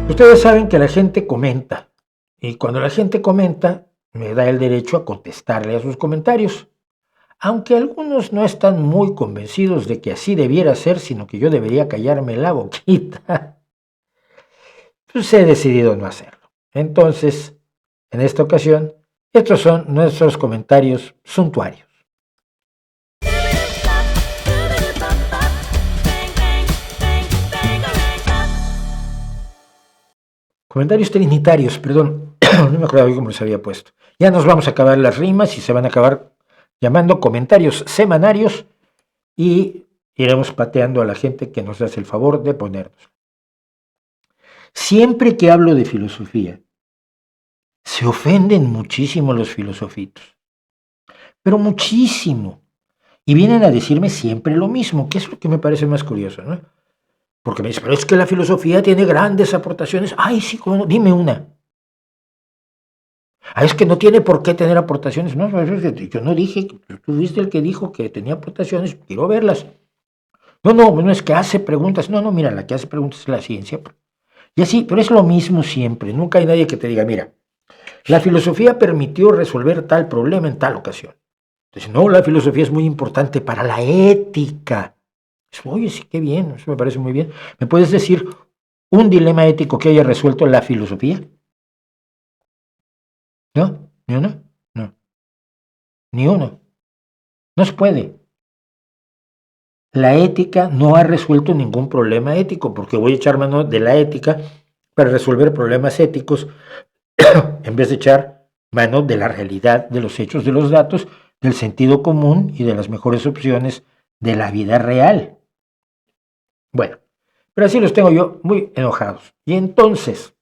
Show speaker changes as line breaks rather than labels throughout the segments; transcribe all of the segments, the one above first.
Ustedes saben que la gente comenta, y cuando la gente comenta, me da el derecho a contestarle a sus comentarios. Aunque algunos no están muy convencidos de que así debiera ser, sino que yo debería callarme la boquita, pues he decidido no hacerlo. Entonces, en esta ocasión, estos son nuestros comentarios suntuarios. Comentarios trinitarios, perdón, no me acordaba cómo les había puesto. Ya nos vamos a acabar las rimas y se van a acabar llamando comentarios semanarios y iremos pateando a la gente que nos hace el favor de ponernos. Siempre que hablo de filosofía, se ofenden muchísimo los filosofitos, pero muchísimo. Y vienen a decirme siempre lo mismo, que es lo que me parece más curioso, ¿no? Porque me dicen, pero es que la filosofía tiene grandes aportaciones. Ay, sí, ¿cómo no? Dime una. Ah, es que no tiene por qué tener aportaciones. No, yo no dije, tú fuiste el que dijo que tenía aportaciones, quiero verlas. No es que hace preguntas. No, mira, la que hace preguntas es la ciencia. Y así, pero es lo mismo siempre. Nunca hay nadie que te diga, mira, la filosofía permitió resolver tal problema en tal ocasión. Entonces, no, la filosofía es muy importante para la ética. Oye, sí, qué bien, eso me parece muy bien. ¿Me puedes decir un dilema ético que haya resuelto la filosofía? ¿No? ¿Ni uno? No. Ni uno. No se puede. La ética no ha resuelto ningún problema ético, porque voy a echar mano de la ética para resolver problemas éticos en vez de echar mano de la realidad, de los hechos, de los datos, del sentido común y de las mejores opciones de la vida real. Bueno, pero así los tengo yo muy enojados. Y entonces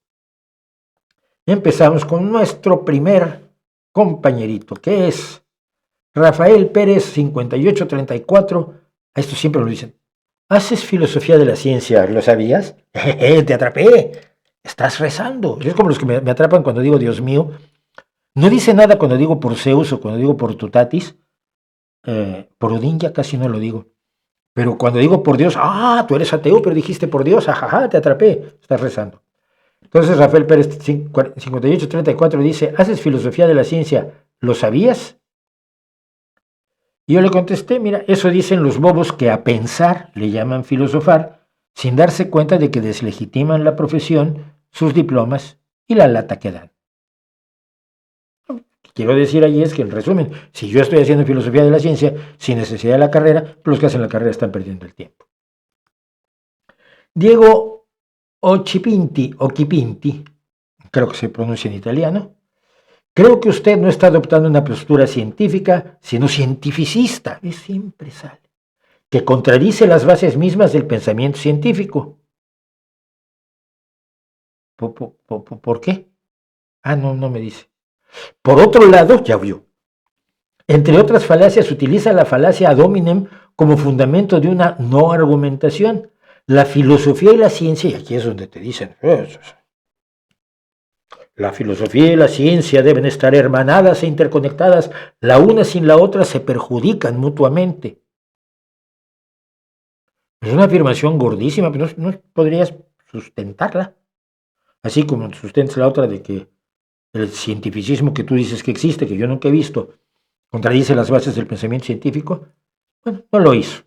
empezamos con nuestro primer compañerito, que es Rafael Pérez 5834. A esto siempre lo dicen. ¿Haces filosofía de la ciencia? ¿Lo sabías? Te atrapé. Estás rezando. Es como los que me atrapan cuando digo Dios mío. No dice nada cuando digo por Zeus o cuando digo por Tutatis. Por Odín ya casi no lo digo. Pero cuando digo por Dios, tú eres ateo, pero dijiste por Dios, ajaja, te atrapé. Estás rezando. Entonces Rafael Pérez 5834 dice, ¿haces filosofía de la ciencia? ¿Lo sabías? Y yo le contesté, mira, eso dicen los bobos que a pensar le llaman filosofar, sin darse cuenta de que deslegitiman la profesión, sus diplomas y la lata que dan. Lo que quiero decir allí es que, en resumen, si yo estoy haciendo filosofía de la ciencia sin necesidad de la carrera, los que hacen la carrera están perdiendo el tiempo. Diego Occhipinti, creo que se pronuncia en italiano, creo que usted no está adoptando una postura científica, sino cientificista, y siempre sale, que contradice las bases mismas del pensamiento científico. ¿Por qué? No me dice. Por otro lado, ya vio, entre otras falacias utiliza la falacia ad hominem como fundamento de una no argumentación. La filosofía y la ciencia, y aquí es donde te dicen, la filosofía y la ciencia deben estar hermanadas e interconectadas, la una sin la otra se perjudican mutuamente. Es una afirmación gordísima, pero no podrías sustentarla. Así como sustentas la otra de que el cientificismo que tú dices que existe, que yo nunca he visto, contradice las bases del pensamiento científico. Bueno, no lo hizo.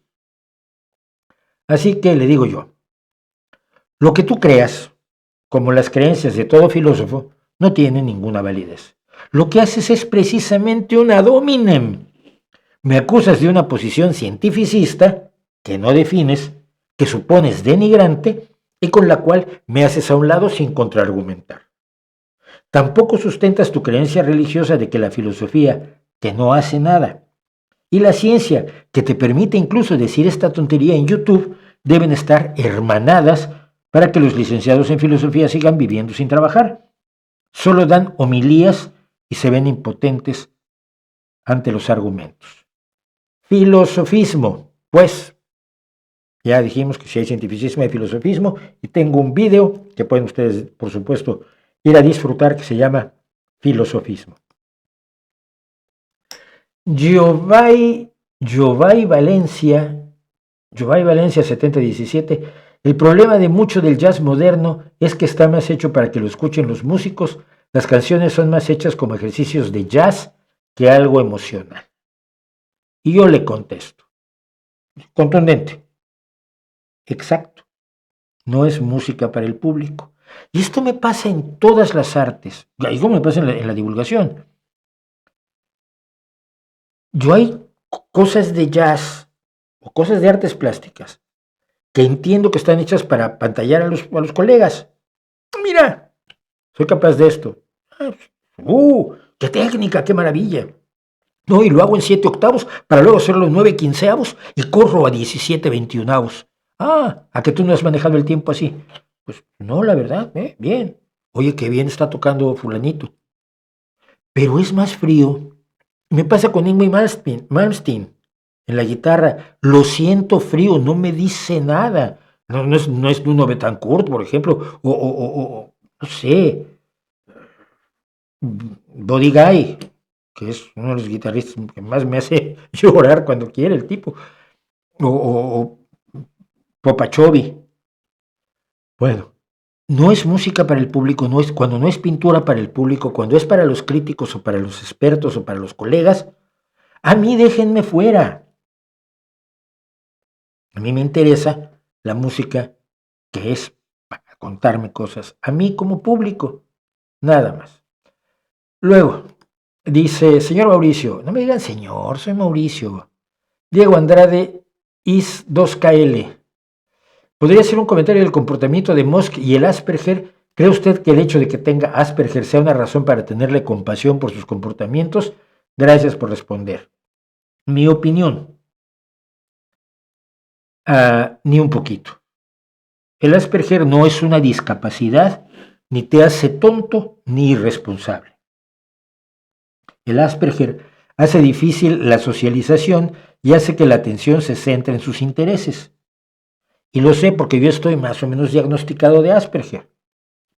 Así que le digo yo, lo que tú creas, como las creencias de todo filósofo, no tiene ninguna validez. Lo que haces es precisamente un ad hominem. Me acusas de una posición cientificista que no defines, que supones denigrante y con la cual me haces a un lado sin contraargumentar. Tampoco sustentas tu creencia religiosa de que la filosofía, que no hace nada, y la ciencia, que te permite incluso decir esta tontería en YouTube, deben estar hermanadas para que los licenciados en filosofía sigan viviendo sin trabajar. Solo dan homilías y se ven impotentes ante los argumentos. Filosofismo, pues, ya dijimos que si hay cientificismo hay filosofismo, y tengo un video que pueden ustedes, por supuesto, ir a disfrutar, que se llama Filosofismo. Giovanni Valencia 7017 El problema de mucho del jazz moderno es que está más hecho para que lo escuchen los músicos. Las canciones son más hechas como ejercicios de jazz que algo emocional. Y yo le contesto, contundente, exacto, no es música para el público. Y esto me pasa en todas las artes, y como me pasa en la divulgación. Yo hay cosas de jazz o cosas de artes plásticas que entiendo que están hechas para pantallar a los colegas. Mira, soy capaz de esto. ¡Qué técnica, qué maravilla! No, y lo hago en 7 octavos para luego hacerlo en 9 quinceavos y corro a 17 veintiunavos. ¿A que tú no has manejado el tiempo así? Pues no, la verdad, bien. Oye, qué bien está tocando fulanito. Pero es más frío. Me pasa con Ingrid Malmsteen en la guitarra. Lo siento frío, no me dice nada. No es Nuno Betancourt, por ejemplo, o no sé, Buddy Guy, que es uno de los guitarristas que más me hace llorar cuando quiere el tipo, o Popachovi. Bueno, no es música para el público, cuando no es pintura para el público, cuando es para los críticos o para los expertos o para los colegas, a mí déjenme fuera. A mí me interesa la música que es para contarme cosas, a mí como público, nada más. Luego, dice, señor Mauricio, no me digan señor, soy Mauricio. Diego Andrade, IS 2KL. ¿Podría ser un comentario del comportamiento de Musk y el Asperger? ¿Cree usted que el hecho de que tenga Asperger sea una razón para tenerle compasión por sus comportamientos? Gracias por responder. Mi opinión, ni un poquito. El Asperger no es una discapacidad, ni te hace tonto ni irresponsable. El Asperger hace difícil la socialización y hace que la atención se centre en sus intereses. Y lo sé porque yo estoy más o menos diagnosticado de Asperger.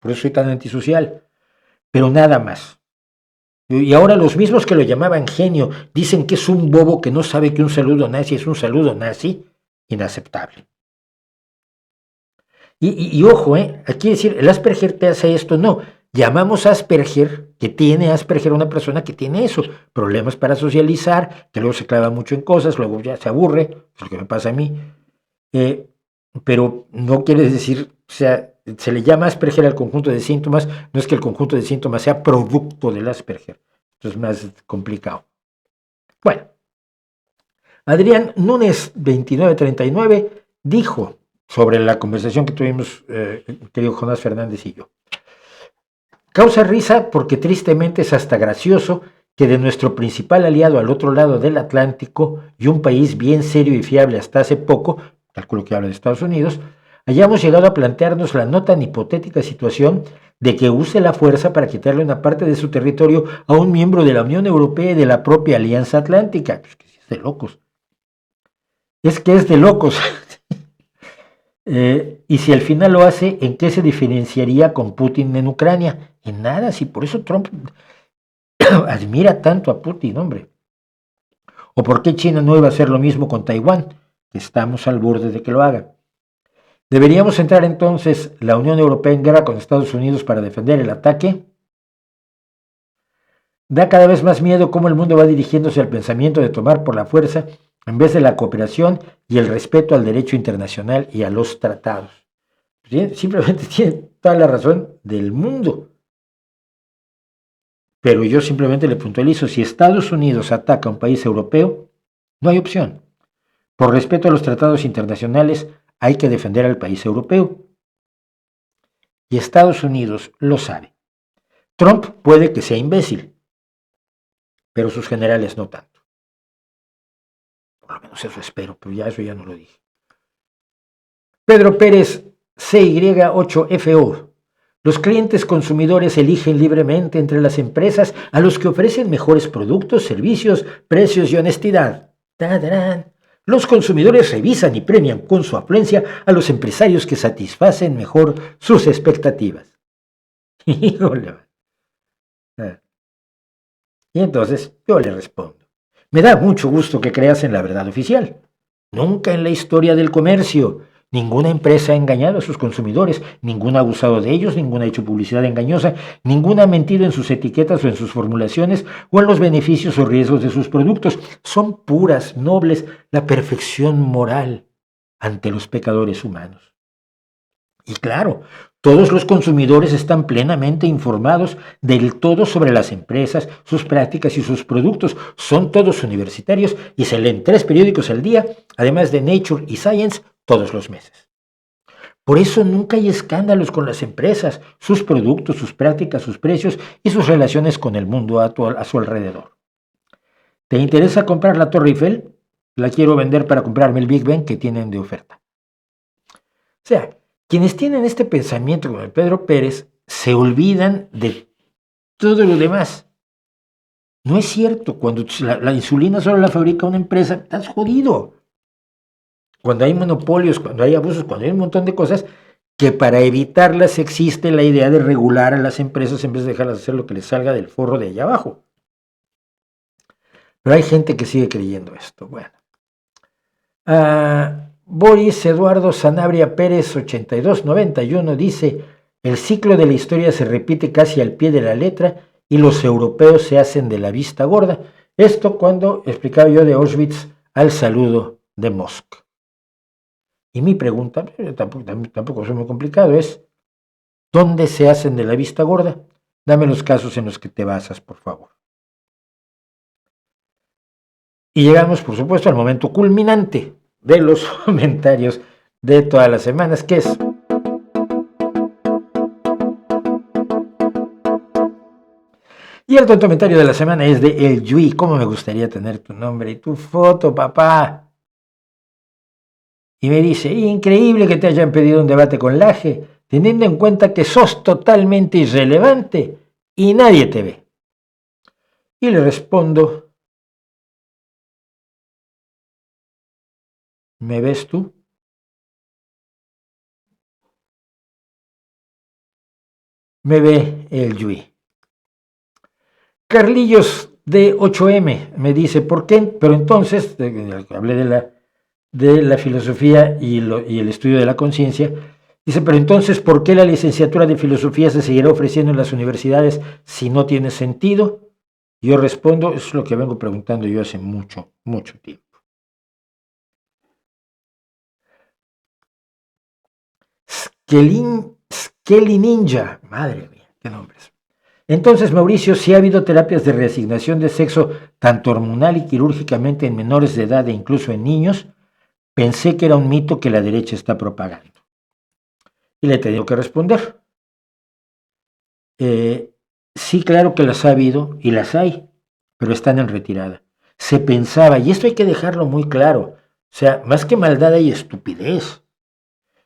Por eso soy tan antisocial. Pero nada más. Y ahora los mismos que lo llamaban genio dicen que es un bobo que no sabe que un saludo nazi es un saludo nazi. Inaceptable. Y ojo, aquí decir, el Asperger te hace esto, no. Llamamos Asperger, que tiene Asperger a una persona que tiene eso, problemas para socializar, que luego se clava mucho en cosas, luego ya se aburre, es lo que me pasa a mí. Pero no quiere decir, o sea, se le llama Asperger al conjunto de síntomas, no es que el conjunto de síntomas sea producto del Asperger, esto es más complicado. Bueno, Adrián Núñez 2939 dijo sobre la conversación que tuvimos, querido Jonás Fernández y yo. Causa risa porque tristemente es hasta gracioso que de nuestro principal aliado al otro lado del Atlántico y un país bien serio y fiable hasta hace poco, calculo que habla de Estados Unidos, hayamos llegado a plantearnos la no tan hipotética situación de que use la fuerza para quitarle una parte de su territorio a un miembro de la Unión Europea y de la propia Alianza Atlántica. Pues que es de locos. Es que es de locos. Y si al final lo hace, ¿en qué se diferenciaría con Putin en Ucrania? En nada, si por eso Trump admira tanto a Putin, hombre. ¿O por qué China no iba a hacer lo mismo con Taiwán? Que estamos al borde de que lo haga. ¿Deberíamos entrar entonces la Unión Europea en guerra con Estados Unidos para defender el ataque? Da cada vez más miedo cómo el mundo va dirigiéndose al pensamiento de tomar por la fuerza en vez de la cooperación y el respeto al derecho internacional y a los tratados. Simplemente tiene toda la razón del mundo. Pero yo simplemente le puntualizo, si Estados Unidos ataca a un país europeo, no hay opción. Por respeto a los tratados internacionales, hay que defender al país europeo. Y Estados Unidos lo sabe. Trump puede que sea imbécil, pero sus generales no tanto. Por lo menos eso espero, pero ya eso ya no lo dije. Pedro Pérez, CY8FO. Los clientes consumidores eligen libremente entre las empresas a los que ofrecen mejores productos, servicios, precios y honestidad. ¡Tadarán! Los consumidores revisan y premian con su afluencia a los empresarios que satisfacen mejor sus expectativas. Híjole. Y entonces yo le respondo. Me da mucho gusto que creas en la verdad oficial. Nunca en la historia del comercio Ninguna empresa ha engañado a sus consumidores, ninguna ha abusado de ellos, ninguna ha hecho publicidad engañosa, ninguna ha mentido en sus etiquetas o en sus formulaciones o en los beneficios o riesgos de sus productos. Son puras, nobles, la perfección moral ante los pecadores humanos. Y claro, todos los consumidores están plenamente informados del todo sobre las empresas, sus prácticas y sus productos. Son todos universitarios y se leen 3 periódicos al día, además de Nature y Science, todos los meses. Por eso nunca hay escándalos con las empresas, sus productos, sus prácticas, sus precios y sus relaciones con el mundo a su alrededor. ¿Te interesa comprar la Torre Eiffel? La quiero vender para comprarme el Big Ben que tienen de oferta. O sea, quienes tienen este pensamiento como el Pedro Pérez se olvidan de todo lo demás. No es cierto, cuando la insulina solo la fabrica una empresa, estás jodido. Cuando hay monopolios, cuando hay abusos, cuando hay un montón de cosas, que para evitarlas existe la idea de regular a las empresas en vez de dejarlas hacer lo que les salga del forro de allá abajo. Pero hay gente que sigue creyendo esto. Bueno. Boris Eduardo Sanabria Pérez 8291 dice: el ciclo de la historia se repite casi al pie de la letra y los europeos se hacen de la vista gorda. Esto cuando explicaba yo de Auschwitz al saludo de Mosk. Y mi pregunta, tampoco es muy complicado, es: ¿dónde se hacen de la vista gorda? Dame los casos en los que te basas, por favor. Y llegamos, por supuesto, al momento culminante de los comentarios de todas las semanas, que es: y el tonto comentario de la semana es de El Yui. ¿Cómo me gustaría tener tu nombre y tu foto, papá? Y me dice: increíble que te hayan pedido un debate con Laje, teniendo en cuenta que sos totalmente irrelevante y nadie te ve. Y le respondo: ¿me ves tú? Me ve el Yui. Carlillos de 8M me dice: ¿por qué? Pero entonces, hablé de la filosofía y el estudio de la conciencia. Dice: pero entonces, ¿por qué la licenciatura de filosofía se seguirá ofreciendo en las universidades si no tiene sentido? Yo respondo: eso es lo que vengo preguntando yo hace mucho, mucho tiempo. Skelly Ninja, madre mía, qué nombres. Entonces, Mauricio, sí ha habido terapias de reasignación de sexo, tanto hormonal y quirúrgicamente en menores de edad e incluso en niños. Pensé que era un mito que la derecha está propagando. Y le he tenido que responder: sí, claro que las ha habido y las hay, pero están en retirada. Se pensaba, y esto hay que dejarlo muy claro, o sea, más que maldad hay estupidez.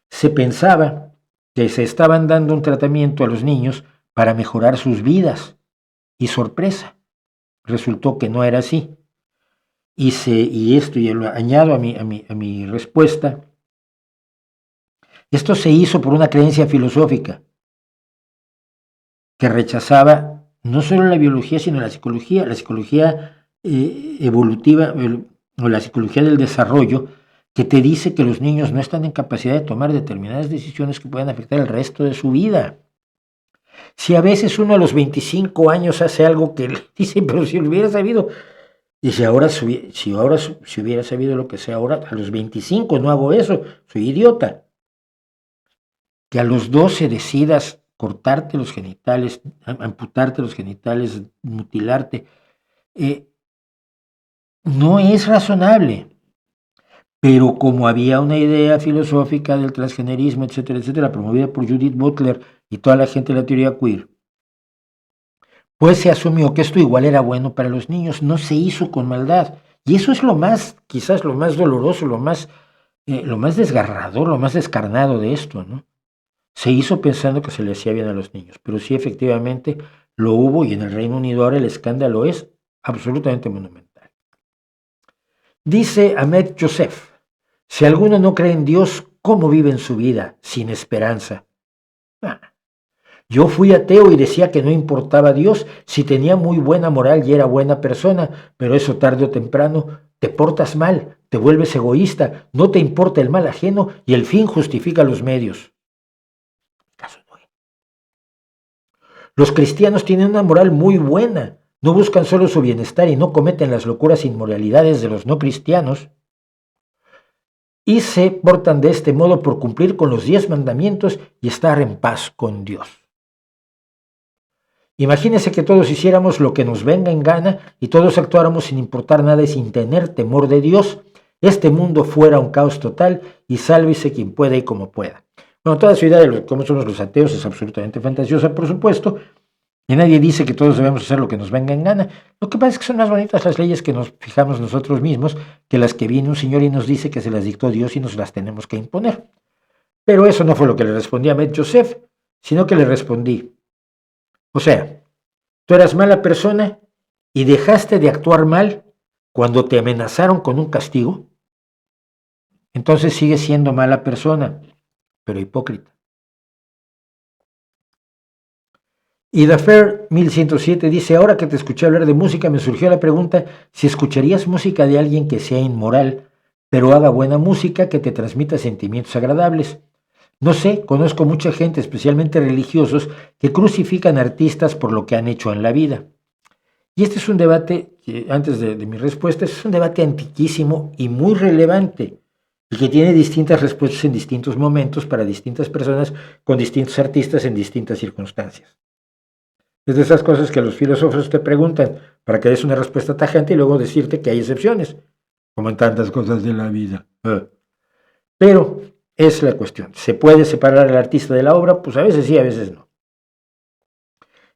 Se pensaba que se estaban dando un tratamiento a los niños para mejorar sus vidas. Y sorpresa, resultó que no era así. Y esto, y lo añado a mi respuesta, esto se hizo por una creencia filosófica que rechazaba no solo la biología, sino la psicología evolutiva o la psicología del desarrollo, que te dice que los niños no están en capacidad de tomar determinadas decisiones que puedan afectar el resto de su vida. Si a veces uno a los 25 años hace algo que le dice: pero si lo hubiera sabido, y si hubiera sabido lo que sé ahora, a los 25 no hago eso, soy idiota. Que a los 12 decidas cortarte los genitales, amputarte los genitales, mutilarte, no es razonable. Pero como había una idea filosófica del transgenerismo, etcétera, etcétera, promovida por Judith Butler y toda la gente de la teoría queer, pues se asumió que esto igual era bueno para los niños, no se hizo con maldad. Y eso es quizás lo más doloroso, lo más desgarrador, lo más descarnado de esto, ¿no? Se hizo pensando que se le hacía bien a los niños, pero sí, efectivamente lo hubo, y en el Reino Unido ahora el escándalo es absolutamente monumental. Dice Ahmed Joseph: si alguno no cree en Dios, ¿cómo vive en su vida sin esperanza? Yo fui ateo y decía que no importaba Dios si tenía muy buena moral y era buena persona, pero eso tarde o temprano te portas mal, te vuelves egoísta, no te importa el mal ajeno y el fin justifica los medios. Caso no. Los cristianos tienen una moral muy buena, no buscan solo su bienestar y no cometen las locuras e inmoralidades de los no cristianos, y se portan de este modo por cumplir con los 10 mandamientos y estar en paz con Dios. Imagínese que todos hiciéramos lo que nos venga en gana y todos actuáramos sin importar nada y sin tener temor de Dios. Este mundo fuera un caos total y sálvese quien pueda y como pueda. Bueno, toda su idea de cómo somos los ateos es absolutamente fantasiosa, por supuesto, y nadie dice que todos debemos hacer lo que nos venga en gana. Lo que pasa es que son más bonitas las leyes que nos fijamos nosotros mismos que las que viene un señor y nos dice que se las dictó Dios y nos las tenemos que imponer. Pero eso no fue lo que le respondí a Med Joseph, sino que le respondí: o sea, tú eras mala persona y dejaste de actuar mal cuando te amenazaron con un castigo. Entonces sigues siendo mala persona, pero hipócrita. Y Dafer 1107 dice: ahora que te escuché hablar de música, me surgió la pregunta si escucharías música de alguien que sea inmoral, pero haga buena música que te transmita sentimientos agradables. No sé, conozco mucha gente, especialmente religiosos, que crucifican artistas por lo que han hecho en la vida. Y este es un debate, que, antes de mi respuesta, es un debate antiquísimo y muy relevante, y que tiene distintas respuestas en distintos momentos para distintas personas con distintos artistas en distintas circunstancias. Es de esas cosas que los filósofos te preguntan para que des una respuesta tajante y luego decirte que hay excepciones, como en tantas cosas de la vida. Pero es la cuestión. ¿Se puede separar al artista de la obra? Pues a veces sí, a veces no.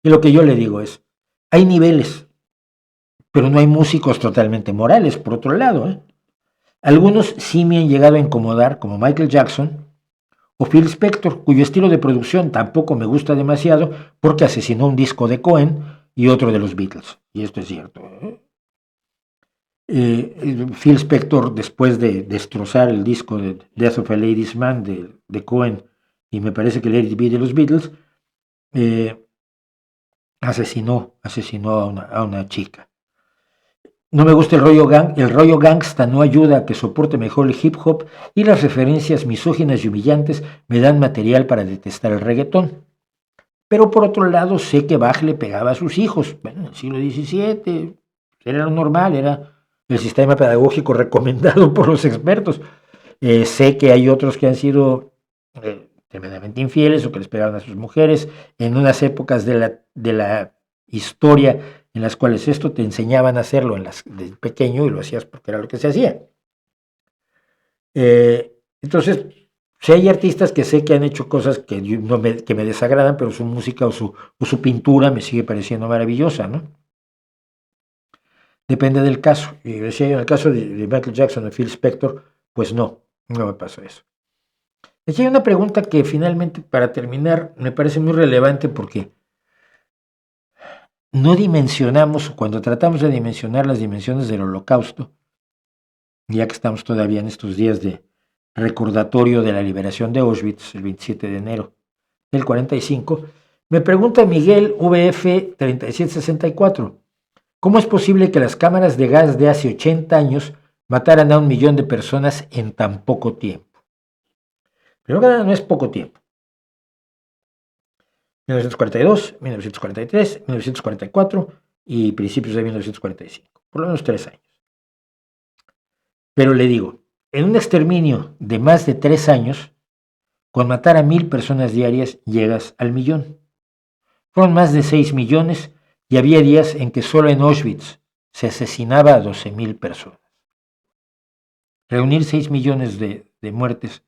Y lo que yo le digo es, hay niveles, pero no hay músicos totalmente morales, por otro lado. Algunos sí me han llegado a incomodar, como Michael Jackson o Phil Spector, cuyo estilo de producción tampoco me gusta demasiado porque asesinó un disco de Cohen y otro de los Beatles. Y esto es cierto. Phil Spector, después de destrozar el disco de Death of a Ladies Man de Cohen y me parece que Let It Be de los Beatles, asesinó a una chica. No me gusta el rollo gangsta no ayuda a que soporte mejor el hip hop y las referencias misóginas y humillantes me dan material para detestar el reggaetón. Pero por otro lado sé que Bach le pegaba a sus hijos. Bueno, en el siglo XVII era lo normal, era el sistema pedagógico recomendado por los expertos. Sé que hay otros que han sido tremendamente infieles o que les pegaban a sus mujeres en unas épocas de la historia en las cuales esto te enseñaban a hacerlo de pequeño y lo hacías porque era lo que se hacía. Entonces, sí hay artistas que sé que han hecho cosas que me desagradan, pero su música o su pintura me sigue pareciendo maravillosa, ¿no? Depende del caso. Y decía yo, en el caso de Michael Jackson o Phil Spector, pues no me pasó eso. Aquí hay una pregunta que finalmente, para terminar, me parece muy relevante porque no dimensionamos, cuando tratamos de dimensionar las dimensiones del Holocausto, ya que estamos todavía en estos días de recordatorio de la liberación de Auschwitz, el 27 de enero del 45, me pregunta Miguel VF 3764, ¿cómo es posible que las cámaras de gas de hace 80 años mataran a 1 millón de personas en tan poco tiempo? Primero que nada, no es poco tiempo. 1942, 1943, 1944 y principios de 1945, por lo menos 3 años. Pero le digo, en un exterminio de más de 3 años, con matar a 1,000 personas diarias, llegas al millón. Fueron más de 6 millones y había días en que solo en Auschwitz se asesinaba a 12,000 personas. Reunir 6 millones de muertes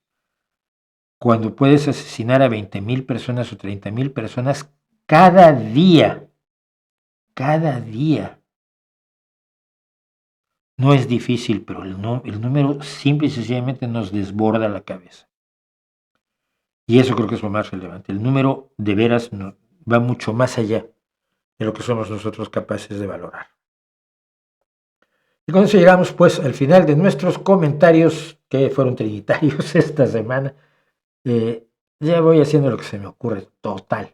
cuando puedes asesinar a 20,000 personas o 30,000 personas cada día, no es difícil, pero el número simple y sencillamente nos desborda la cabeza. Y eso creo que es lo más relevante. El número de veras va mucho más allá de lo que somos nosotros capaces de valorar. Y con eso llegamos pues al final de nuestros comentarios, que fueron trinitarios esta semana. Ya voy haciendo lo que se me ocurre, total.